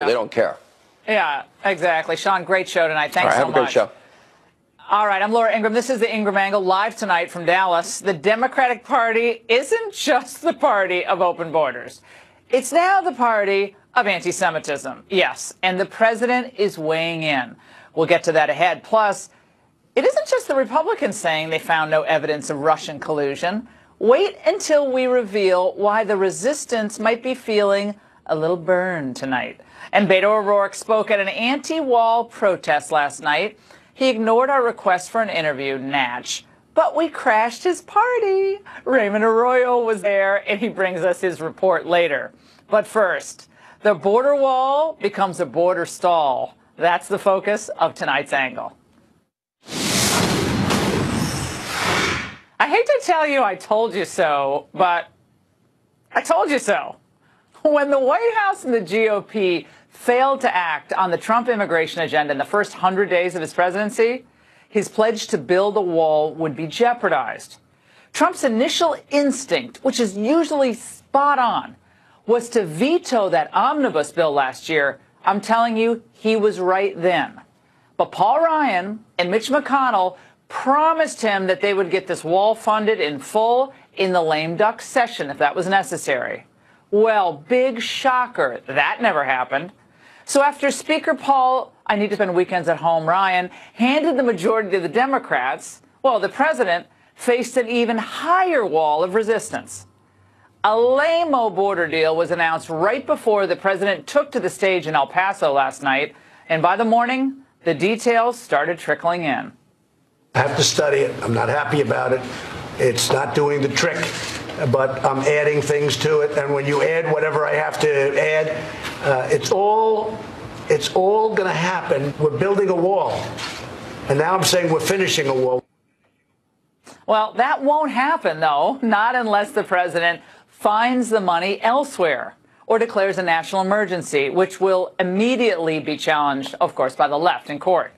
They don't care. Yeah, exactly. Sean, great show tonight. Thanks so much. Have a great show. All right, I'm Laura Ingraham. This is the Ingraham Angle live tonight from Dallas. The Democratic Party isn't just the party of open borders. It's now the party of anti-Semitism. Yes, and the president is weighing in. We'll get to that ahead. Plus, it isn't just the Republicans saying they found no evidence of Russian collusion. Wait until we reveal why the resistance might be feeling a little burned tonight. And Beto O'Rourke spoke at an anti-wall protest last night. He ignored our request for an interview, Natch, but we crashed his party. Raymond Arroyo was there, and he brings us his report later. But first, the border wall becomes a border stall. That's the focus of tonight's angle. I hate to tell you I told you so, but I told you so. When the White House and the GOP failed to act on the Trump immigration agenda in the first 100 days of his presidency, his pledge to build a wall would be jeopardized. Trump's initial instinct, which is usually spot on, was to veto that omnibus bill last year. I'm telling you, he was right then. But Paul Ryan and Mitch McConnell promised him that they would get this wall funded in full in the lame duck session if that was necessary. Well, big shocker, that never happened. So after Speaker Paul, I need to spend weekends at home, Ryan, handed the majority to the Democrats, well, the president faced an even higher wall of resistance. A lame-o border deal was announced right before the president took to the stage in El Paso last night, and by the morning, the details started trickling in. I have to study it. I'm not happy about it. It's not doing the trick, but I'm adding things to it. And when you add whatever I have to add, it's all going to happen. We're building a wall. And now I'm saying we're finishing a wall. Well, that won't happen, though, not unless the president finds the money elsewhere or declares a national emergency, which will immediately be challenged, of course, by the left in court.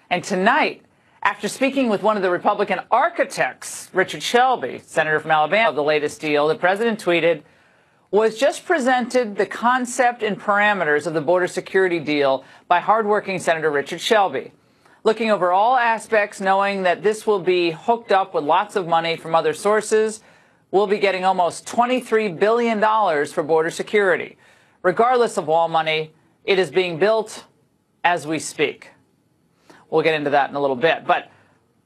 And tonight, after speaking with one of the Republican architects, Richard Shelby, senator from Alabama, of the latest deal, the president tweeted, "Was just presented the concept and parameters of the border security deal by hardworking Senator Richard Shelby. Looking over all aspects, knowing that this will be hooked up with lots of money from other sources, we'll be getting almost $23 billion for border security. Regardless of wall money, it is being built as we speak." We'll get into that in a little bit. But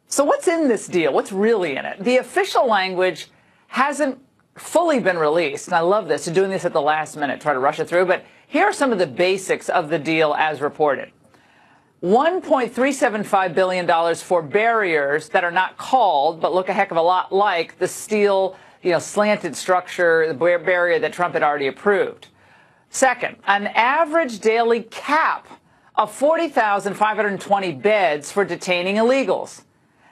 so what's in this deal? What's really in it? The official language hasn't fully been released. And I love this. Doing this at the last minute, try to rush it through. But here are some of the basics of the deal as reported. $1.375 billion for barriers that are not called, but look a heck of a lot like the steel, slanted structure, the barrier that Trump had already approved. Second, an average daily cap of 40,520 beds for detaining illegals.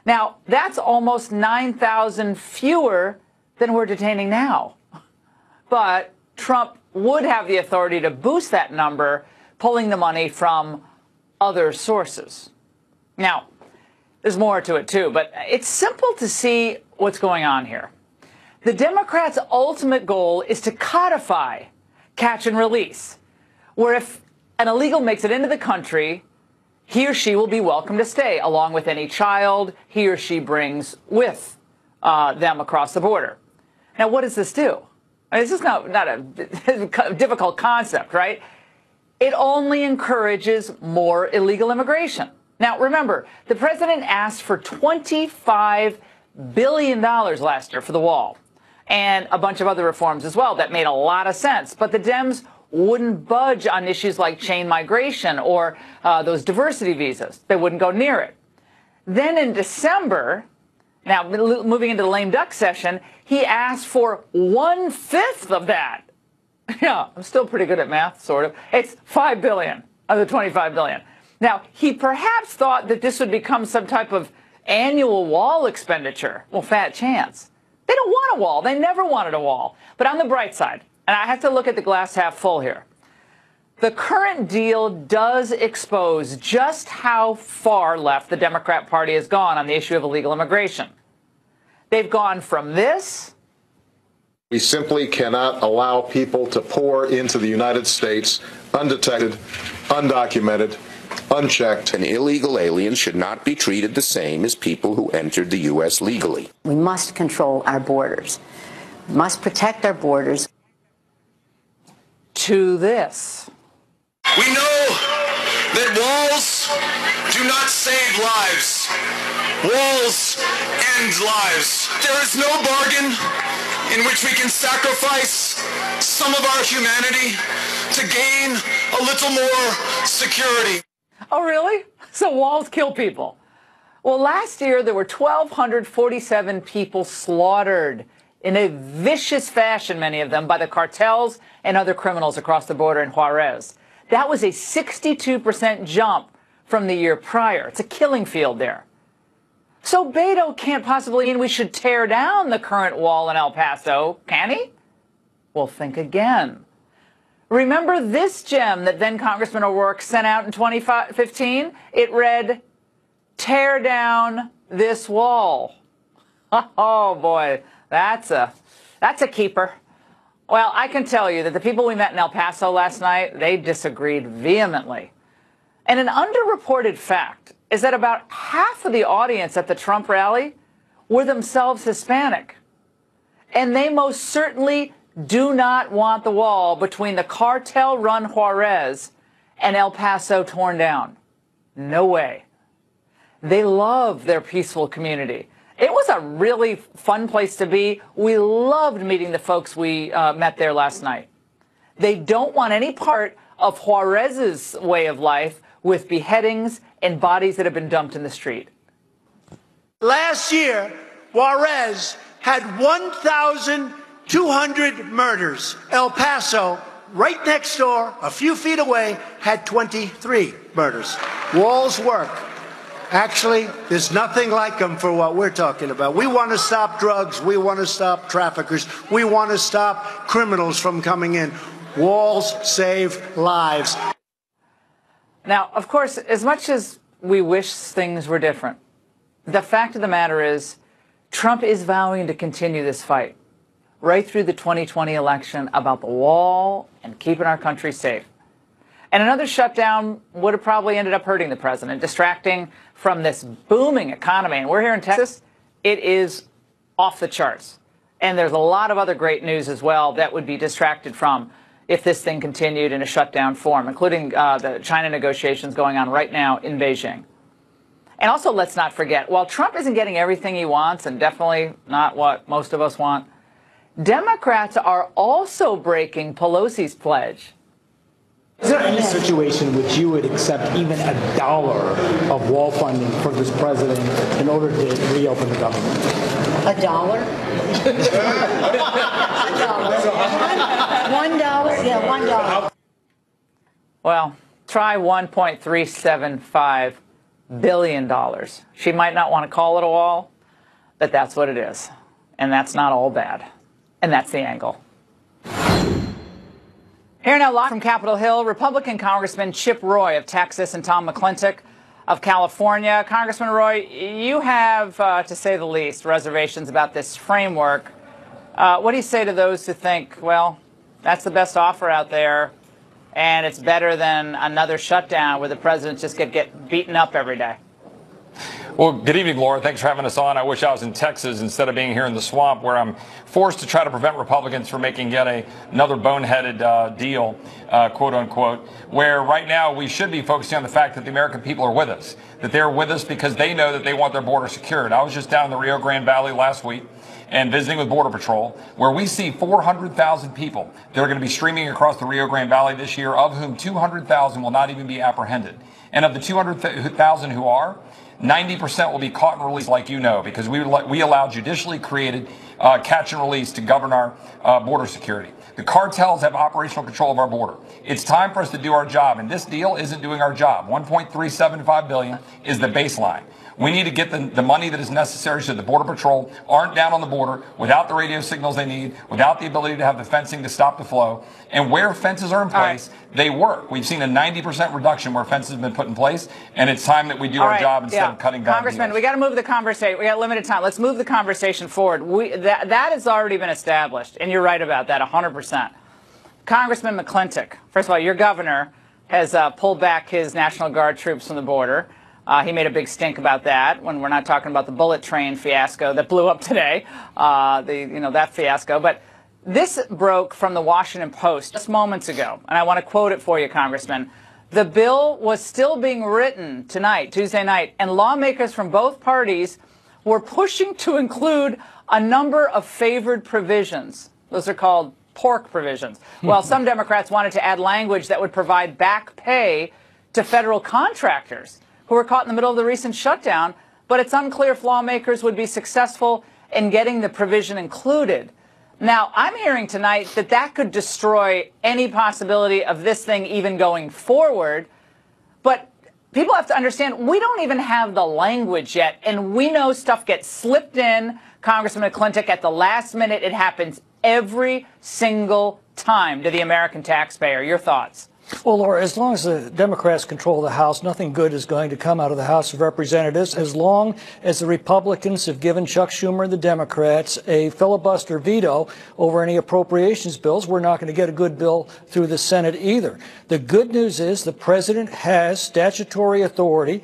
Now, that's almost 9,000 fewer than we're detaining now. But Trump would have the authority to boost that number, pulling the money from other sources. Now, there's more to it, too, but it's simple to see what's going on here. The Democrats' ultimate goal is to codify catch and release, where if an illegal makes it into the country, he or she will be welcome to stay, along with any child he or she brings with them across the border. Now, what does this do? This is not a difficult concept, right? It only encourages more illegal immigration. Now, remember, the president asked for $25 billion last year for the wall and a bunch of other reforms as well that made a lot of sense. But the Dems wouldn't budge on issues like chain migration or those diversity visas. They wouldn't go near it. Then in December, now moving into the lame duck session, he asked for 1/5 of that. Yeah, I'm still pretty good at math, sort of. It's $5 billion of the $25 billion. Now, he perhaps thought that this would become some type of annual wall expenditure. Well, fat chance. They don't want a wall. They never wanted a wall. But on the bright side, and I have to look at the glass half full here, the current deal does expose just how far left the Democrat Party has gone on the issue of illegal immigration. They've gone from this We simply cannot allow people to pour into the United States undetected, undocumented, unchecked. And illegal aliens should not be treated the same as people who entered the U.S. legally. We must control our borders. We must protect our borders. To this. We know that walls do not save lives. Walls end lives. There is no bargain in which we can sacrifice some of our humanity to gain a little more security. Oh, really? So walls kill people. Well, last year there were 1,247 people slaughtered in a vicious fashion, many of them, by the cartels and other criminals across the border in Juarez. That was a 62% jump from the year prior. It's a killing field there. So Beto can't possibly mean we should tear down the current wall in El Paso, can he? Well, think again. Remember this gem that then Congressman O'Rourke sent out in 2015? It read, "Tear down this wall." Oh, boy, that's a keeper. Well, I can tell you that the people we met in El Paso last night, they disagreed vehemently. And an underreported fact is that about half of the audience at the Trump rally were themselves Hispanic. And they most certainly do not want the wall between the cartel-run Juarez and El Paso torn down. No way. They love their peaceful community. It was a really fun place to be. We loved meeting the folks we met there last night. They don't want any part of Juarez's way of life with beheadings and bodies that have been dumped in the street. Last year, Juarez had 1,200 murders. El Paso, right next door, a few feet away, had 23 murders. Walls work. Actually, there's nothing like them for what we're talking about. We want to stop drugs. We want to stop traffickers. We want to stop criminals from coming in. Walls save lives. Now, of course, as much as we wish things were different, the fact of the matter is Trump is vowing to continue this fight right through the 2020 election about the wall and keeping our country safe. And another shutdown would have probably ended up hurting the president, distracting from this booming economy. And we're here in Texas. It is off the charts. And there's a lot of other great news as well that would be distracted from if this thing continued in a shutdown form, including the China negotiations going on right now in Beijing. And also, let's not forget, while Trump isn't getting everything he wants, and definitely not what most of us want, Democrats are also breaking Pelosi's pledge. Is there any situation in which you would accept even $1 of wall funding for this president in order to reopen the government? $1? $1? $1? Yeah, $1. Well, try $1.375 billion. She might not want to call it a wall, but that's what it is. And that's not all bad. And that's the angle. Here now, live from Capitol Hill, Republican Congressman Chip Roy of Texas and Tom McClintock of California. Congressman Roy, you have, to say the least, reservations about this framework. What do you say to those who think, well, that's the best offer out there, and it's better than another shutdown where the presidents just get beaten up every day? Well, good evening, Laura. Thanks for having us on. I wish I was in Texas instead of being here in the swamp, where I'm forced to try to prevent Republicans from making yet another boneheaded deal, quote unquote, where right now we should be focusing on the fact that the American people are with us, that they're with us because they know that they want their border secured. I was just down in the Rio Grande Valley last week and visiting with Border Patrol, where we see 400,000 people that are going to be streaming across the Rio Grande Valley this year, of whom 200,000 will not even be apprehended. And of the 200,000 who are, 90% will be caught and released, like you know, because we allow judicially created catch and release to govern our border security. The cartels have operational control of our border. It's time for us to do our job, and this deal isn't doing our job. $1.375 billion is the baseline. We need to get the money that is necessary so the Border Patrol aren't down on the border without the radio signals they need, without the ability to have the fencing to stop the flow. And where fences are in place, they work. We've seen a 90% reduction where fences have been put in place, and it's time that we do our job instead of cutting down. Congressman, we got to move the conversation. We got limited time. Let's move the conversation forward. That has already been established, and you're right about that, 100%. Congressman McClintock, first of all, your governor has pulled back his National Guard troops from the border. He made a big stink about that when we're not talking about the bullet train fiasco that blew up today, that fiasco. But this broke from the Washington Post just moments ago, and I want to quote it for you, Congressman. The bill was still being written tonight, Tuesday night, and lawmakers from both parties were pushing to include a number of favored provisions. Those are called pork provisions. While some Democrats wanted to add language that would provide back pay to federal contractors who were caught in the middle of the recent shutdown, but it's unclear if lawmakers would be successful in getting the provision included. Now, I'm hearing tonight that that could destroy any possibility of this thing even going forward. But people have to understand, we don't even have the language yet. And we know stuff gets slipped in, Congressman McClintock, at the last minute. It happens every single time to the American taxpayer. Your thoughts? Well, Laura, as long as the Democrats control the House, nothing good is going to come out of the House of Representatives. As long as the Republicans have given Chuck Schumer and the Democrats a filibuster veto over any appropriations bills, we're not going to get a good bill through the Senate either. The good news is the president has statutory authority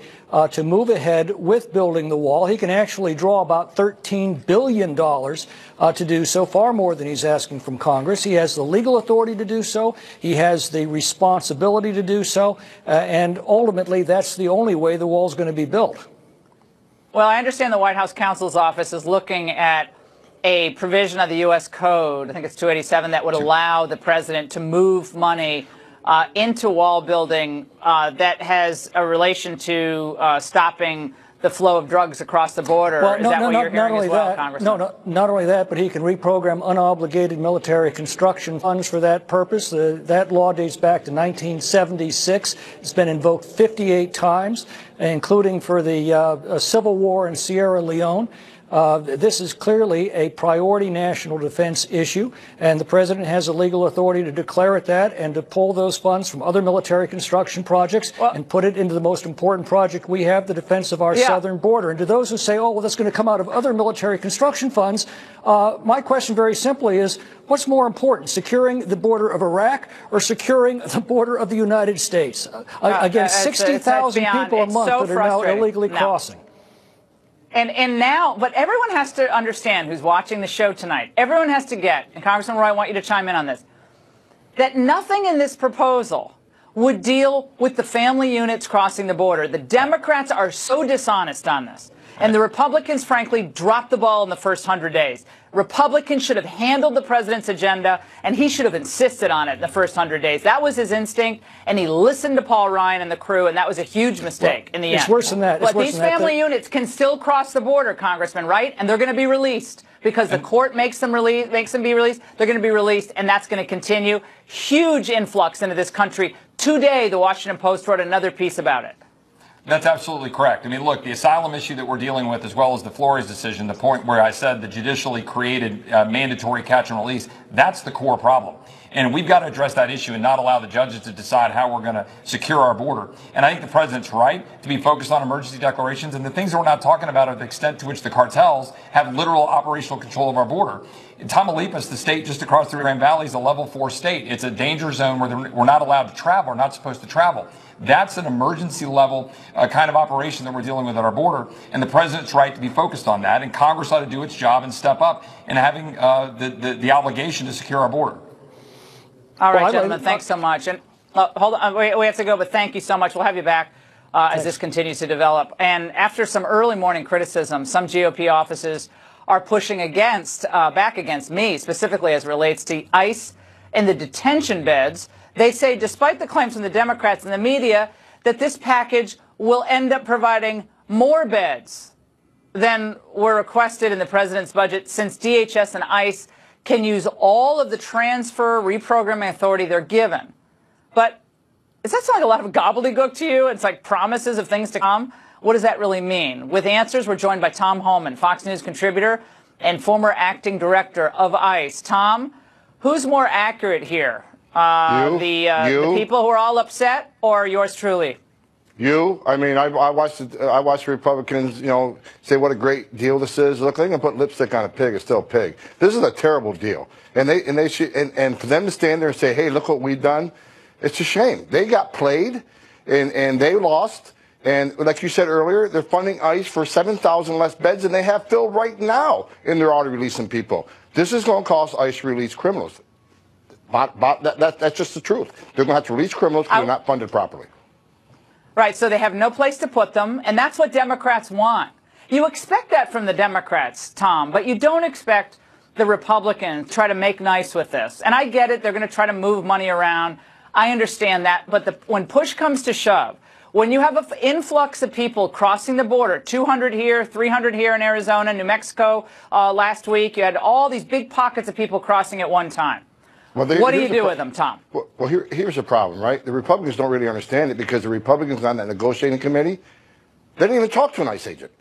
to move ahead with building the wall. He can actually draw about $13 billion to do so, far more than he's asking from Congress. He has the legal authority to do so. He has the responsibility to do so. And ultimately, that's the only way the wall is going to be built. Well, I understand the White House counsel's office is looking at a provision of the U.S. Code, I think it's 287, that would allow the president to move money into wall building that has a relation to stopping the flow of drugs across the border. Well, Is that what you're hearing as well, Congressman? Not only that, but he can reprogram unobligated military construction funds for that purpose. That law dates back to 1976. It's been invoked 58 times, including for the Civil War in Sierra Leone. This is clearly a priority national defense issue, and the president has the legal authority to declare it that and to pull those funds from other military construction projects and put it into the most important project we have, the defense of our southern border. And to those who say, oh, well, that's going to come out of other military construction funds, my question very simply is, what's more important, securing the border of Iraq or securing the border of the United States? Again, 60,000 people a month that are now illegally crossing. And now, but everyone has to understand who's watching the show tonight, everyone has to get, and Congressman Roy, I want you to chime in on this, that nothing in this proposal would deal with the family units crossing the border. The Democrats are so dishonest on this. And the Republicans, frankly, dropped the ball in the first 100 days. Republicans should have handled the president's agenda, and he should have insisted on it in the first 100 days. That was his instinct, and he listened to Paul Ryan and the crew, and that was a huge mistake in the end. It's worse than that. But these family units can still cross the border, Congressman, right? And they're going to be released because the court makes them be released. They're going to be released, and that's going to continue. Huge influx into this country. Today, the Washington Post wrote another piece about it. That's absolutely correct. I mean, look, the asylum issue that we're dealing with, as well as the Flores decision, the point where I said the judicially created mandatory catch and release, that's the core problem. And we've got to address that issue and not allow the judges to decide how we're going to secure our border. And I think the president's right to be focused on emergency declarations. And the things that we're not talking about are the extent to which the cartels have literal operational control of our border. In Tamaulipas, the state just across the Rio Grande Valley, is a level 4 state. It's a danger zone where we're not allowed to travel, we're not supposed to travel. That's an emergency level kind of operation that we're dealing with at our border. And the president's right to be focused on that. And Congress ought to do its job and step up in having the obligation to secure our border. All right, gentlemen, thanks so much. And hold on, we have to go, but thank you so much. We'll have you back as this continues to develop. And after some early morning criticism, some GOP offices are pushing back against me, specifically as it relates to ICE and the detention beds. They say, despite the claims from the Democrats and the media, that this package will end up providing more beds than were requested in the president's budget, since DHS and ICE can use all of the transfer reprogramming authority they're given. But does that sound like a lot of gobbledygook to you? It's like promises of things to come. What does that really mean? With answers, we're joined by Tom Holman, Fox News contributor and former acting director of ICE. Tom, who's more accurate here? The people who are all upset, or yours truly? You. I mean, I watched the Republicans, say what a great deal this is. Look, they're going to put lipstick on a pig. It's still a pig. This is a terrible deal. And they should, and for them to stand there and say, hey, look what we've done, it's a shame. They got played, and they lost. And like you said earlier, they're funding ICE for 7,000 less beds than they have filled right now, and they're already releasing people. This is going to cost ICE to release criminals. That's just the truth. They're going to have to release criminals because they're not funded properly. Right, so they have no place to put them, and that's what Democrats want. You expect that from the Democrats, Tom, but you don't expect the Republicans to try to make nice with this. And I get it, they're going to try to move money around. I understand that, but when push comes to shove, when you have an influx of people crossing the border, 200 here, 300 here in Arizona, New Mexico last week, you had all these big pockets of people crossing at one time. What do you do with them, Tom? Well, here's the problem, right? The Republicans don't really understand it because the Republicans on that negotiating committee, they didn't even talk to an ICE agent.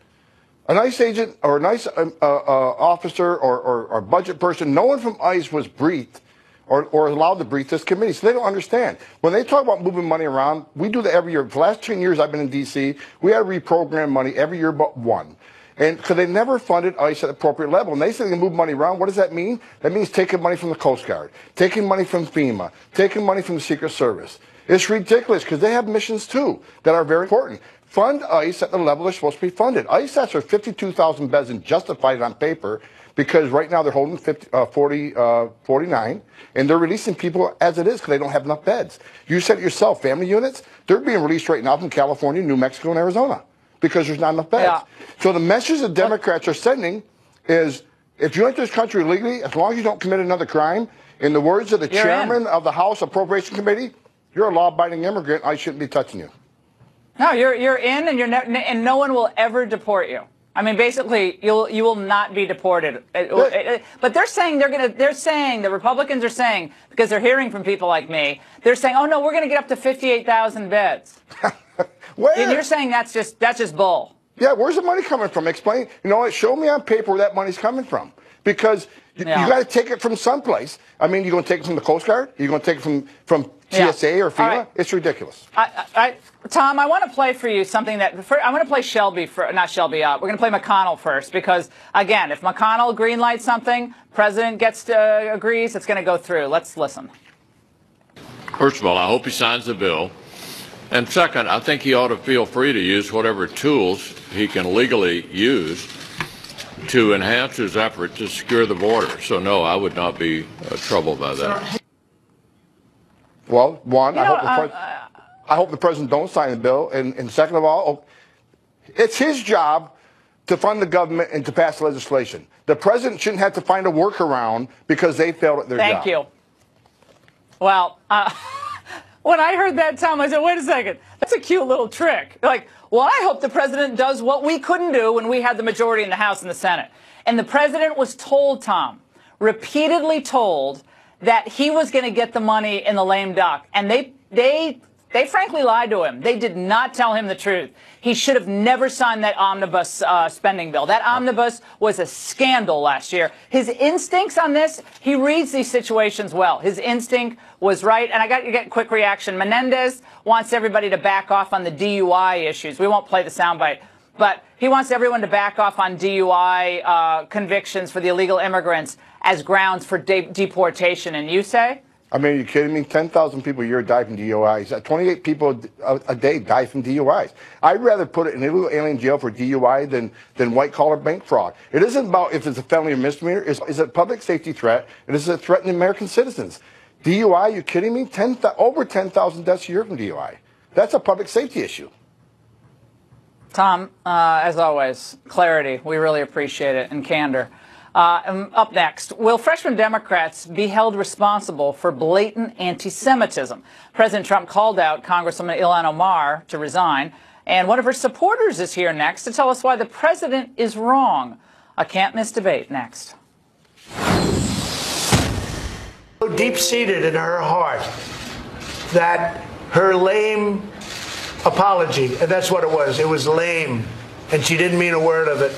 An ICE agent or an ICE officer or budget person, no one from ICE was briefed or allowed to brief this committee, so they don't understand. When they talk about moving money around, we do that every year. For the last 10 years I've been in D.C., we had to reprogram money every year but one. And because they never funded ICE at the appropriate level. And they say they can move money around. What does that mean? That means taking money from the Coast Guard, taking money from FEMA, taking money from the Secret Service. It's ridiculous because they have missions, too, that are very important. Fund ICE at the level they're supposed to be funded. ICE asked for 52,000 beds and justified it on paper because right now they're holding 49, and they're releasing people as it is because they don't have enough beds. You said it yourself, family units, they're being released right now from California, New Mexico, and Arizona, because there's not enough beds. Yeah. So the message the Democrats are sending is, if you enter this country illegally, as long as you don't commit another crime, in the words of the chairman of the House Appropriation Committee, you're a law-abiding immigrant. I shouldn't be touching you. No, you're in, and no one will ever deport you. I mean, basically, you will not be deported. But they're saying the Republicans are saying, because they're hearing from people like me, they're saying, oh no, we're going to get up to 58,000 beds. Where? And you're saying that's just bull. Yeah, where's the money coming from? Explain. You know what? Show me on paper where that money's coming from. Because you got to take it from someplace. I mean, you're going to take it from the Coast Guard? You're going to take it from TSA or FEMA? Right. It's ridiculous. Tom, I want to play for you something that I want to play Shelby, not Shelby. We're going to play McConnell first because, again, if McConnell greenlights something, President agrees, it's going to go through. Let's listen. First of all, I hope he signs the bill. And second, I think he ought to feel free to use whatever tools he can legally use to enhance his effort to secure the border. So, no, I would not be troubled by that. Well, one, I hope the president don't sign the bill. And second of all, it's his job to fund the government and to pass legislation. The president shouldn't have to find a workaround because they failed at their job. Thank you. Well, when I heard that, Tom, I said, wait a second. That's a cute little trick. Like, well, I hope the president does what we couldn't do when we had the majority in the House and the Senate. And the president was told, Tom, repeatedly told, that he was going to get the money in the lame duck. And they frankly lied to him. They did not tell him the truth. He should have never signed that omnibus spending bill. That omnibus was a scandal last year. His instincts on this, he reads these situations well. His instinct was right. And I got to get a quick reaction. Menendez wants everybody to back off on the DUI issues. We won't play the soundbite. But he wants everyone to back off on DUI convictions for the illegal immigrants as grounds for deportation. And you say? I mean, are you kidding me? 10,000 people a year die from DUIs. 28 people a day die from DUIs. I'd rather put it in illegal alien jail for DUI than white-collar bank fraud. It isn't about if it's a felony or misdemeanor. Is it a public safety threat? It is a threat to American citizens. DUI, are you kidding me? Over 10,000 deaths a year from DUI. That's a public safety issue. Tom, as always, clarity. We really appreciate it, and candor. Up next, will freshman Democrats be held responsible for blatant anti-Semitism? President Trump called out Congresswoman Ilhan Omar to resign, and one of her supporters is here next to tell us why the president is wrong. A can't-miss debate next. So deep-seated in her heart that her lame apology, and that's what it was. It was lame, and she didn't mean a word of it,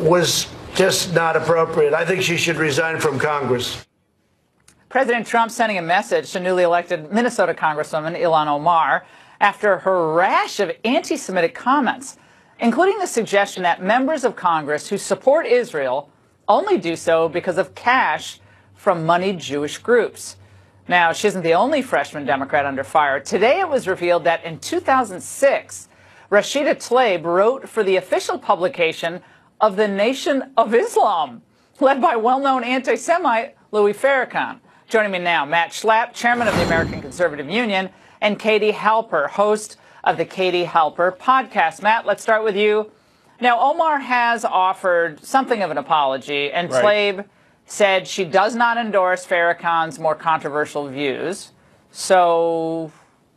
was just not appropriate. I think she should resign from Congress. President Trump sending a message to newly elected Minnesota Congresswoman Ilhan Omar after her rash of anti-Semitic comments, including the suggestion that members of Congress who support Israel only do so because of cash from moneyed Jewish groups. Now, she isn't the only freshman Democrat under fire. Today it was revealed that in 2006, Rashida Tlaib wrote for the official publication of the Nation of Islam, led by well-known anti-Semite Louis Farrakhan. Joining me now, Matt Schlapp, chairman of the American Conservative Union, and Katie Halper, host of the Katie Halper podcast. Matt, let's start with you. Now, Omar has offered something of an apology, and Tlaib said she does not endorse Farrakhan's more controversial views. So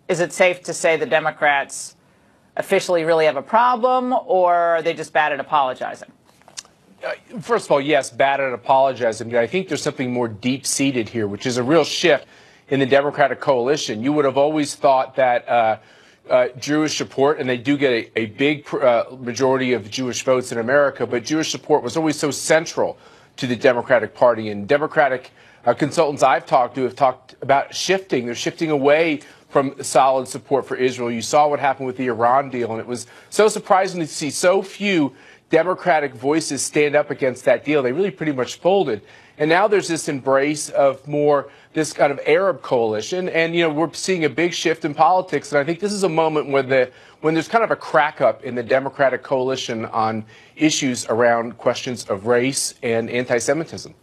is it safe to say the Democrats officially really have a problem, or are they just bad at apologizing? First of all, yes, bad at apologizing. But I think there's something more deep-seated here, which is a real shift in the Democratic coalition. You would have always thought that Jewish support, and they do get a big majority of Jewish votes in America, but Jewish support was always so central to the Democratic Party. And Democratic consultants I've talked to have talked about shifting. They're shifting away from solid support for Israel. You saw what happened with the Iran deal, and it was so surprising to see so few Democratic voices stand up against that deal. They really pretty much folded. And now there's this embrace of more this kind of Arab coalition. And, you know, we're seeing a big shift in politics. And I think this is a moment when there's kind of a crack up in the Democratic coalition on issues around questions of race and anti-Semitism.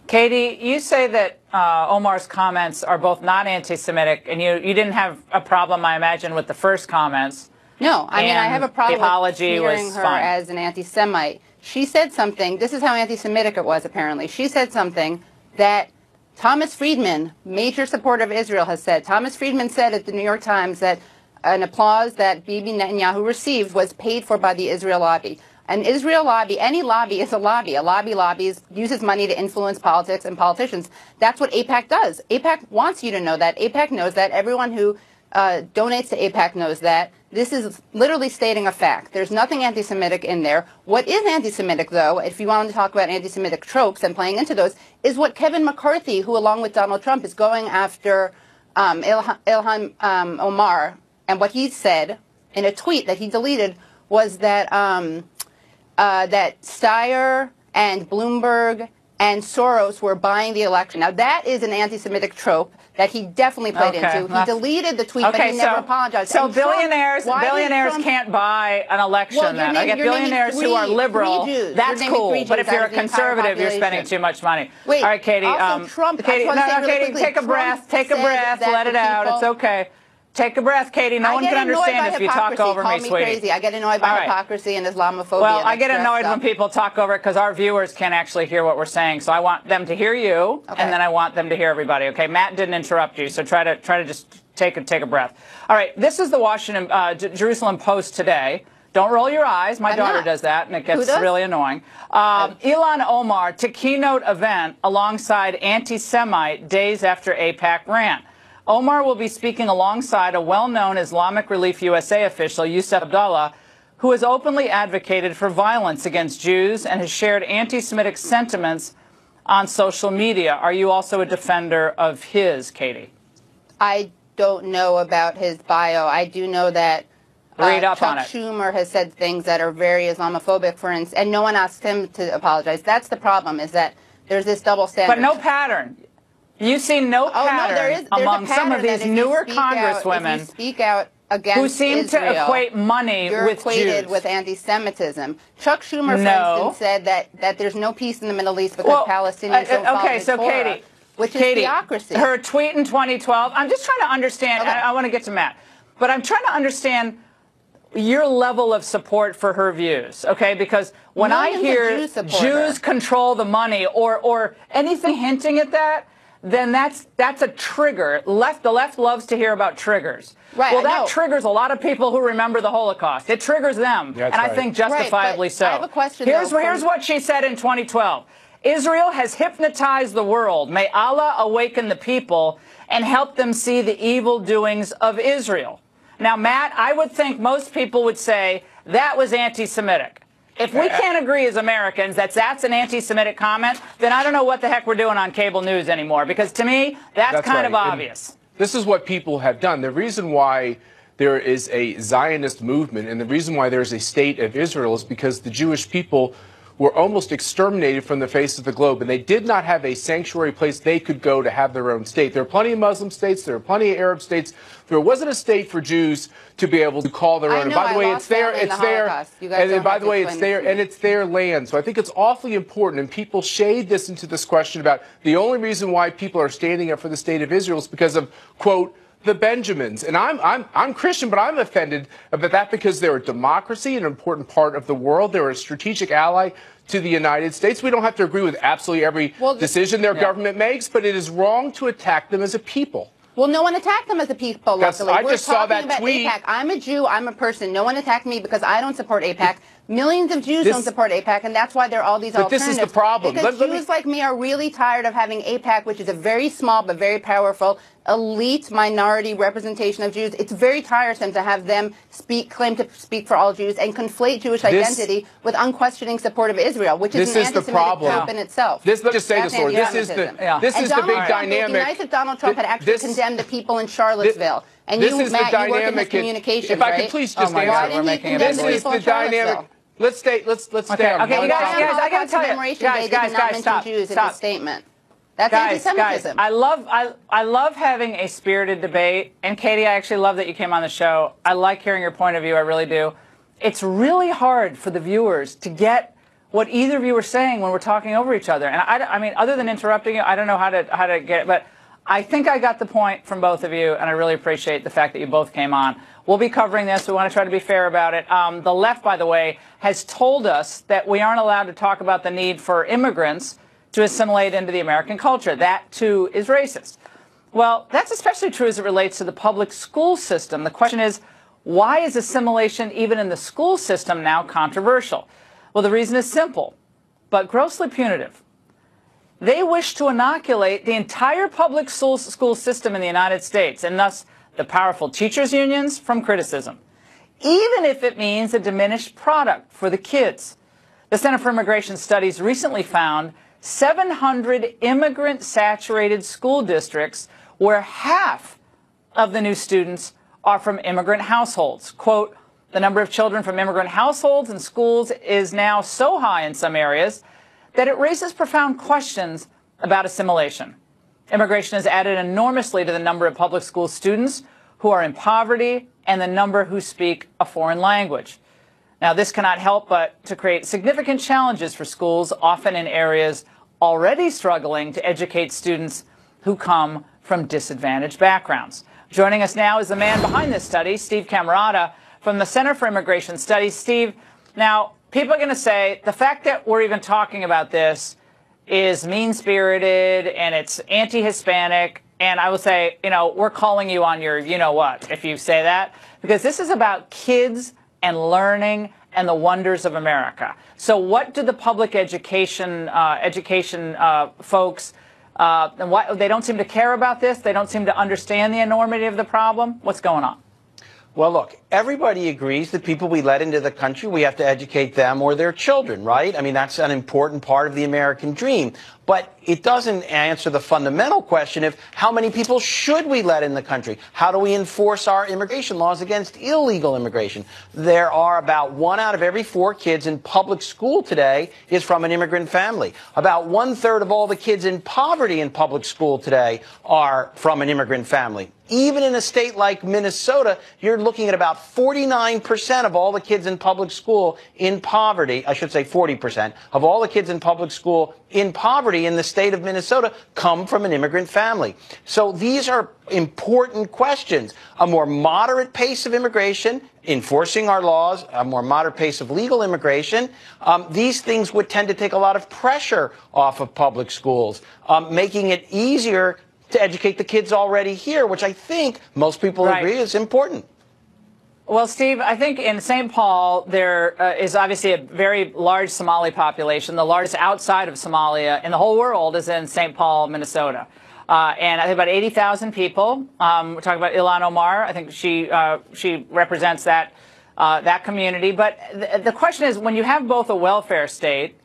Katie, you say that Omar's comments are both not anti-Semitic, and you didn't have a problem, I imagine, with the first comments. No, I mean, I have a problem with smearing her fine. as an anti-Semite. She said something, this is how anti-Semitic it was, apparently. She said something that Thomas Friedman, major supporter of Israel, has said. Thomas Friedman said at the New York Times that an applause that Bibi Netanyahu received was paid for by the Israel lobby. An Israel lobby, any lobby is a lobby. A lobby uses money to influence politics and politicians. That's what AIPAC does. AIPAC wants you to know that. AIPAC knows that. Everyone who donates to AIPAC knows that. This is literally stating a fact. There's nothing anti-Semitic in there. What is anti-Semitic, though, if you want to talk about anti-Semitic tropes and playing into those, is what Kevin McCarthy, who along with Donald Trump is going after Ilhan Omar, and what he said in a tweet that he deleted was that that Steyer and Bloomberg and Soros were buying the election. Now, that is an anti-Semitic trope that he definitely played into. He deleted the tweet, but he never apologized. So and billionaires Trump, can't buy an election. Well, then I get billionaires who are liberal. That's cool. But if you're a conservative, you're spending too much money. Wait, all right, Katie. Also Trump, Katie, Katie, take a breath. Take a breath. Let it out. It's okay. Take a breath, Katie. No one can understand if you talk over me, sweetie. Crazy. I get annoyed by hypocrisy and Islamophobia. Well, I get annoyed when people talk over it because our viewers can't actually hear what we're saying. So I want them to hear you, and then I want them to hear everybody. Okay, Matt didn't interrupt you, so try to just take a breath. All right, this is the Jerusalem Post today. Don't roll your eyes. My daughter does that, and it gets really annoying. Ilhan Omar to keynote event alongside anti-Semite days after AIPAC rant. Omar will be speaking alongside a well-known Islamic Relief USA official, Yusuf Abdullah, who has openly advocated for violence against Jews and has shared anti-Semitic sentiments on social media. Are you also a defender of his, Katie? I don't know about his bio. I do know that Chuck Schumer has said things that are very Islamophobic, for instance, and no one asked him to apologize. That's the problem, is that there's this double standard. But no pattern. You see no pattern among some of these newer congresswomen if you speak out against who seem Israel, to equate money you're with equated Jews. with anti-Semitism. Chuck Schumer, for instance, said that there's no peace in the Middle East because Palestinians don't follow the Torah, Katie, which is theocracy. Her tweet in 2012. I'm just trying to understand. I want to get to Matt, but I'm trying to understand your level of support for her views, okay? Because when I hear Jews control the money or anything hinting at that, then that's a trigger. The left loves to hear about triggers. Right, well, that triggers a lot of people who remember the Holocaust. It triggers them, and I think justifiably so. I have a question. Here's what she said in 2012. Israel has hypnotized the world. May Allah awaken the people and help them see the evil doings of Israel. Now, Matt, I would think most people would say that was anti-Semitic. If we can't agree as Americans that that's an anti-Semitic comment, then I don't know what the heck we're doing on cable news anymore, because to me, that's kind of obvious. And this is what people have done. The reason why there is a Zionist movement and the reason why there's a state of Israel is because the Jewish people were almost exterminated from the face of the globe, and they did not have a sanctuary place they could go to have their own state. There are plenty of Muslim states, there are plenty of Arab states. There wasn't a state for Jews to be able to call their own. And by the way, it's there, and by the way, it's there, and it's their land. So I think it's awfully important, and people shade this into this question about the only reason why people are standing up for the state of Israel is because of, quote, the Benjamins. And I'm Christian, but I'm offended about that because they're a democracy, an important part of the world. They're a strategic ally to the United States. We don't have to agree with absolutely every decision their government makes, but it is wrong to attack them as a people. Well, no one attacked them as a people, luckily. I just saw that tweet. AIPAC. I'm a Jew. I'm a person. No one attacked me because I don't support AIPAC. Millions of Jews don't support AIPAC, and that's why there are all these alternatives. But this is the problem. Because Jews like me are really tired of having AIPAC, which is a very small but very powerful elite minority representation of Jews. It's very tiresome to have them claim to speak for all Jews and conflate Jewish identity with unquestioning support of Israel, which is an anti-Semitic group in itself. Let's just say this, Lord. This is the big dynamic. It would be nice if Donald Trump had actually condemned the people in Charlottesville. And you, Matt, you work in this communications, if I could please just answer. This is the dynamic. Let's stay on Okay, you guys, I got to tell you. Guys, stop. Jews in his statement. That's anti-Semitism. I love having a spirited debate. And Katie, I actually love that you came on the show. I like hearing your point of view. I really do. It's really hard for the viewers to get what either of you are saying when we're talking over each other. And I mean, other than interrupting you, I don't know how to get it. But I think I got the point from both of you, and I really appreciate the fact that you both came on. We'll be covering this. We want to try to be fair about it. The left, by the way, has told us that we aren't allowed to talk about the need for immigrants to assimilate into the American culture. That, too, is racist. Well, that's especially true as it relates to the public school system. The question is, why is assimilation, even in the school system, now controversial? Well, the reason is simple, but grossly punitive. They wish to inoculate the entire public school system in the United States, and thus the powerful teachers' unions, from criticism, even if it means a diminished product for the kids. The Center for Immigration Studies recently found 700 immigrant-saturated school districts where half of the new students are from immigrant households. Quote, the number of children from immigrant households and schools is now so high in some areas that it raises profound questions about assimilation. Immigration has added enormously to the number of public school students who are in poverty and the number who speak a foreign language. Now, this cannot help but to create significant challenges for schools, often in areas already struggling to educate students who come from disadvantaged backgrounds. Joining us now is the man behind this study, Steve Camarata, from the Center for Immigration Studies. Steve, now, people are going to say the fact that we're even talking about this is mean-spirited and it's anti-Hispanic. And I will say, you know, we're calling you on your you-know-what if you say that, because this is about kids and learning and the wonders of America. So what do the public education folks, and what, they don't seem to care about this? They don't seem to understand the enormity of the problem? What's going on? Well, look, everybody agrees that people we let into the country, we have to educate them or their children, right? I mean, that's an important part of the American dream. But it doesn't answer the fundamental question of how many people should we let in the country? How do we enforce our immigration laws against illegal immigration? There are about 1 out of every 4 kids in public school today is from an immigrant family. About 1/3 of all the kids in poverty in public school today are from an immigrant family. Even in a state like Minnesota, you're looking at about 49% of all the kids in public school in poverty, I should say 40% of all the kids in public school in poverty in the state of Minnesota come from an immigrant family. So these are important questions. A more moderate pace of immigration, enforcing our laws, a more moderate pace of legal immigration, these things would tend to take a lot of pressure off of public schools, making it easier to educate the kids already here, which I think most people agree is important. Well, Steve, I think in St. Paul there is obviously a very large Somali population. The largest outside of Somalia in the whole world is in St. Paul, Minnesota. And I think about 80,000 people. We're talking about Ilhan Omar. I think she represents that community. But the question is, when you have both a welfare state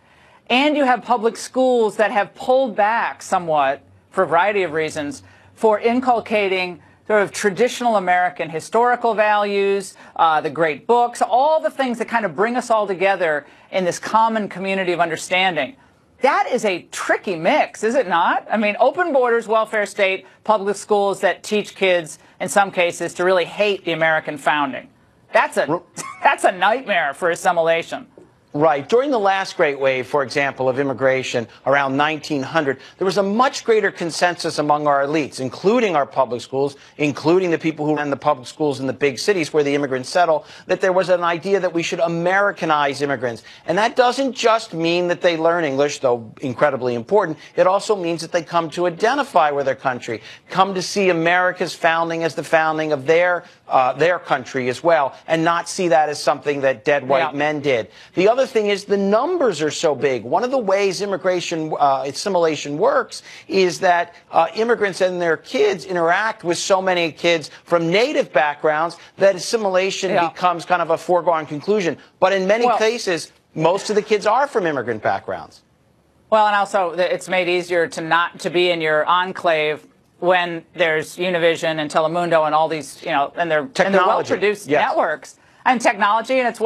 and you have public schools that have pulled back somewhat for a variety of reasons for inculcating sort of traditional American historical values, the great books, all the things that kind of bring us all together in this common community of understanding. That is a tricky mix, is it not? I mean, open borders, welfare state, public schools that teach kids, in some cases, to really hate the American founding. That's a nightmare for assimilation. Right. During the last great wave, for example, of immigration around 1900, there was a much greater consensus among our elites, including our public schools, including the people who ran the public schools in the big cities where the immigrants settle, that there was an idea that we should Americanize immigrants. And that doesn't just mean that they learn English, though incredibly important. It also means that they come to identify with their country, come to see America's founding as the founding of their country as well, and not see that as something that dead white men did. The other thing is the numbers are so big. One of the ways immigration assimilation works is that immigrants and their kids interact with so many kids from native backgrounds that assimilation becomes kind of a foregone conclusion. But in many cases, most of the kids are from immigrant backgrounds. Well, and also it's made easier to be in your enclave when there's Univision and Telemundo and all these, and they're well-produced networks and technology, and it's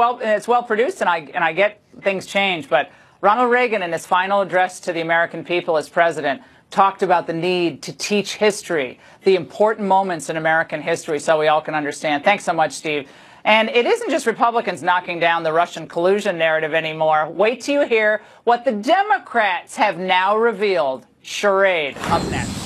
well produced, and I get things change. But Ronald Reagan, in his final address to the American people as president, talked about the need to teach history, the important moments in American history, so we all can understand. Thanks so much, Steve. And it isn't just Republicans knocking down the Russian collusion narrative anymore. Wait till you hear what the Democrats have now revealed. Charade up next.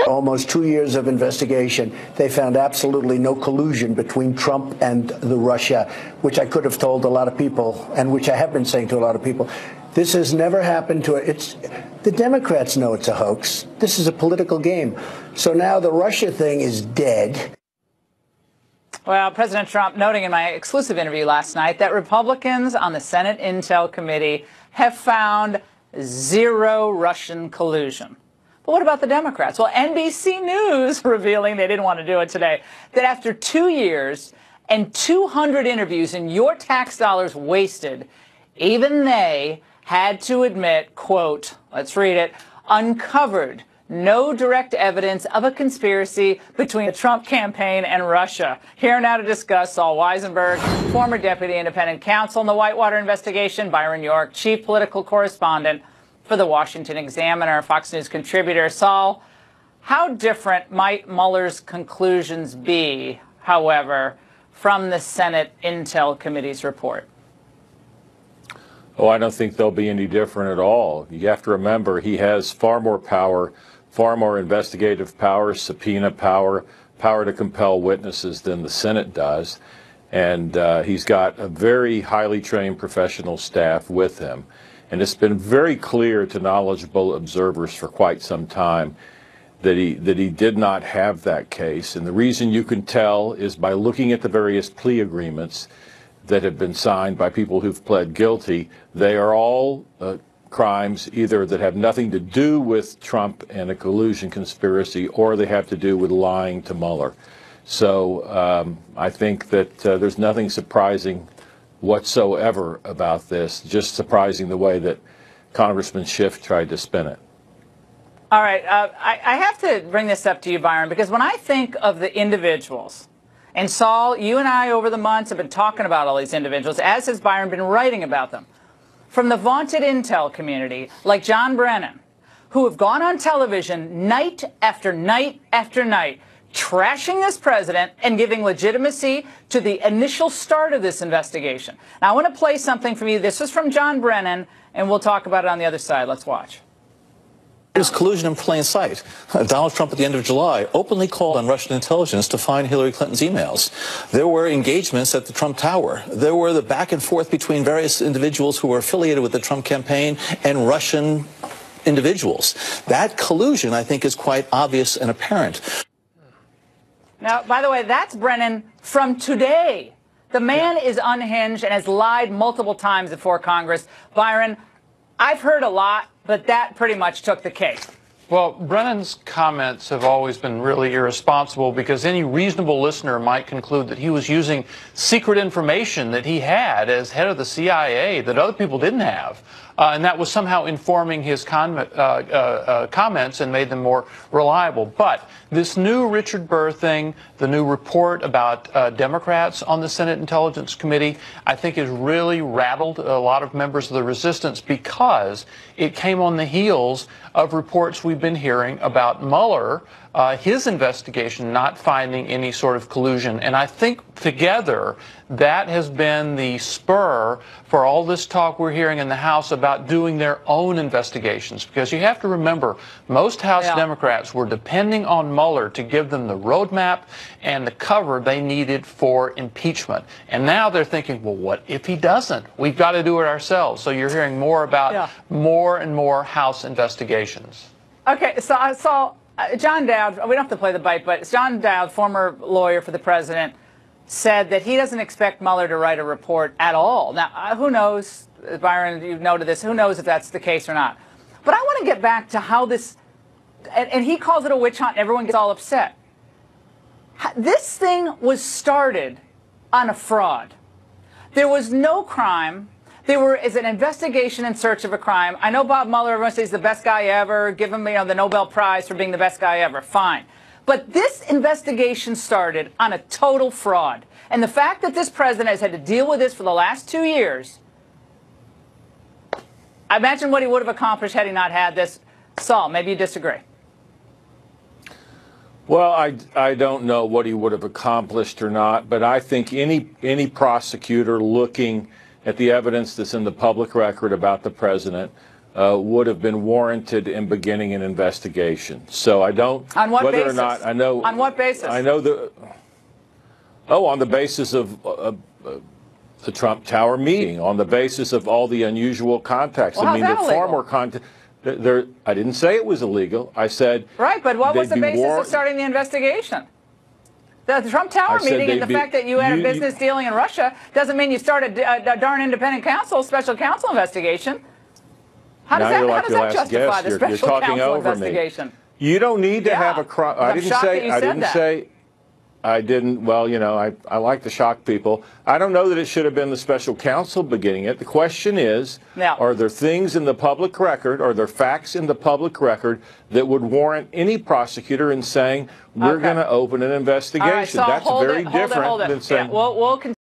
Almost 2 years of investigation, they found absolutely no collusion between Trump and the Russia, which I could have told a lot of people, and which I have been saying to a lot of people. This has never happened to it. The Democrats know it's a hoax. This is a political game. So now the Russia thing is dead. Well, President Trump noting in my exclusive interview last night that Republicans on the Senate Intel Committee have found zero Russian collusion. But what about the Democrats? Well, NBC News revealing, they didn't want to do it today, that after 2 years and 200 interviews and your tax dollars wasted, even they had to admit, quote, let's read it, uncovered no direct evidence of a conspiracy between the Trump campaign and Russia. Here now to discuss, Saul Weisenberg, former deputy independent counsel in the Whitewater investigation, Byron York, chief political correspondent for the Washington Examiner, Fox News contributor. Saul, how different might Mueller's conclusions be, however, from the Senate Intel Committee's report? Oh, I don't think they'll be any different at all. You have to remember he has far more power, far more investigative power, subpoena power, power to compel witnesses than the Senate does. And he's got a very highly trained professional staff with him. And it's been very clear to knowledgeable observers for quite some time that he did not have that case. And the reason you can tell is by looking at the various plea agreements that have been signed by people who've pled guilty. They are all crimes either that have nothing to do with Trump and a collusion conspiracy, or they have to do with lying to Mueller. So I think that there's nothing surprising whatsoever about this, just surprising the way that Congressman Schiff tried to spin it. All right. I have to bring this up to you, Byron, because when I think of the individuals, and Saul, you and I over the months have been talking about all these individuals, as has Byron been writing about them, from the vaunted intel community, like John Brennan, who have gone on television night after night after night, trashing this president and giving legitimacy to the initial start of this investigation. Now, I want to play something from you. This is from John Brennan, and we'll talk about it on the other side. Let's watch. There's collusion in plain sight. Donald Trump at the end of July openly called on Russian intelligence to find Hillary Clinton's emails. There were engagements at the Trump Tower. There were the back and forth between various individuals who were affiliated with the Trump campaign and Russian individuals. That collusion, I think, is quite obvious and apparent. Now, by the way, that's Brennan from today. The man is unhinged and has lied multiple times before Congress. Byron, I've heard a lot, but that pretty much took the cake. Well, Brennan's comments have always been really irresponsible because any reasonable listener might conclude that he was using secret information that he had as head of the CIA that other people didn't have. And that was somehow informing his comments and made them more reliable. But this new Richard Burr thing, the new report about Democrats on the Senate Intelligence Committee, I think has really rattled a lot of members of the resistance because it came on the heels of reports we've been hearing about Mueller, his investigation not finding any sort of collusion. And I think together that has been the spur for all this talk we're hearing in the House about doing their own investigations. Because you have to remember, most House Democrats were depending on Mueller to give them the roadmap and the cover they needed for impeachment. And now they're thinking, well, what if he doesn't? We've got to do it ourselves. So you're hearing more about more and more House investigations. Okay, so I saw John Dowd, we don't have to play the bite, but John Dowd, former lawyer for the president, said that he doesn't expect Mueller to write a report at all. Now, who knows, Byron, you've noted this, who knows if that's the case or not. But I want to get back to how this, and he calls it a witch hunt, and everyone gets all upset. This thing was started on a fraud. There was no crime. There is an investigation in search of a crime. I know Bob Mueller, everyone says he's the best guy ever. Give him, the Nobel Prize for being the best guy ever. Fine. But this investigation started on a total fraud. And the fact that this president has had to deal with this for the last 2 years, I imagine what he would have accomplished had he not had this. Saul, maybe you disagree. Well, I don't know what he would have accomplished or not, but I think any prosecutor looking at the evidence that's in the public record about the president would have been warranted in beginning an investigation. So I don't. On what whether basis? Or not, I know. On what basis? I know the. Oh, on the basis of the Trump Tower meeting, on the basis of all the unusual contacts. Well, I mean, how's that the far illegal? more contact. I didn't say it was illegal. I said. Right, but what was the they'd be basis of starting the investigation? The Trump Tower meeting and the fact that you had a business dealing in Russia doesn't mean you started a darn independent counsel, special counsel investigation. How does that justify the special counsel investigation? You don't need to have a crime. I didn't. Well, I like to shock people. I don't know that it should have been the special counsel beginning it. The question is, are there things in the public record, are there facts in the public record that would warrant any prosecutor in saying, we're going to open an investigation? All right, so that's very different than saying. We'll